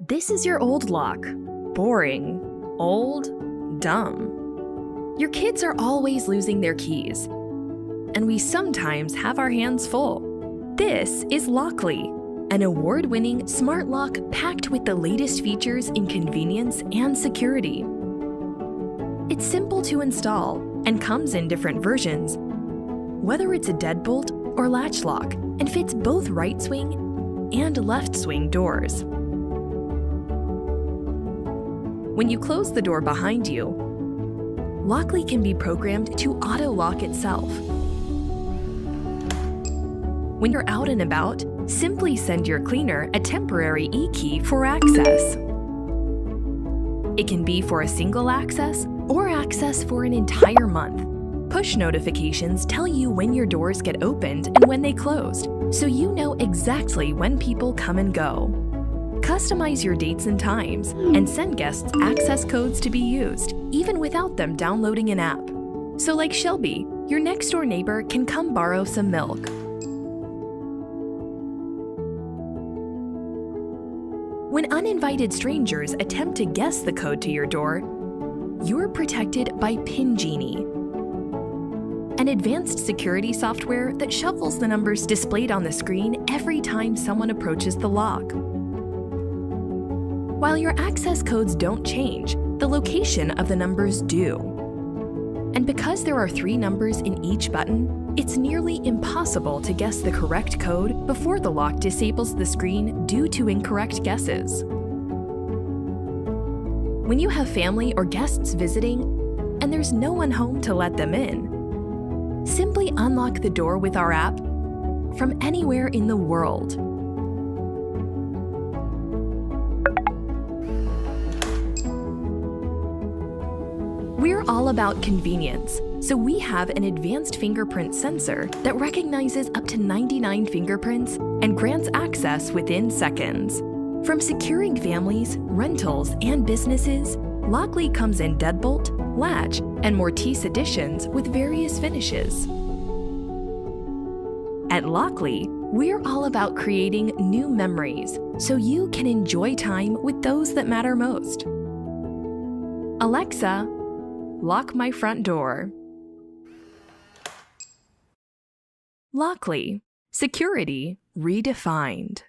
This is your old lock. Boring, old, dumb. Your kids are always losing their keys, and we sometimes have our hands full. This is Lockly, an award-winning smart lock packed with the latest features in convenience and security. It's simple to install and comes in different versions, whether it's a DeadBolt or latch lock, and fits both right swing and left swing doors. When you close the door behind you, Lockly can be programmed to auto-lock itself. When you're out and about, simply send your cleaner a temporary e-key for access. It can be for a single access or access for an entire month. Push notifications tell you when your doors get opened and when they closed, so you know exactly when people come and go. Customize your dates and times, and send guests access codes to be used, even without them downloading an app. So like Shelby, your next-door neighbor can come borrow some milk. When uninvited strangers attempt to guess the code to your door, you're protected by PIN Genie, an advanced security software that shuffles the numbers displayed on the screen every time someone approaches the lock. While your access codes don't change, the location of the numbers do. And because there are 3 numbers in each button, it's nearly impossible to guess the correct code before the lock disables the screen due to incorrect guesses. When you have family or guests visiting, and there's no one home to let them in, simply unlock the door with our app from anywhere in the world. We're all about convenience, so we have an advanced fingerprint sensor that recognizes up to 99 fingerprints and grants access within seconds. From securing families, rentals, and businesses, Lockly comes in DeadBolt, latch, and Mortise editions with various finishes. At Lockly, we're all about creating new memories so you can enjoy time with those that matter most. Alexa, lock my front door. Lockly, security redefined.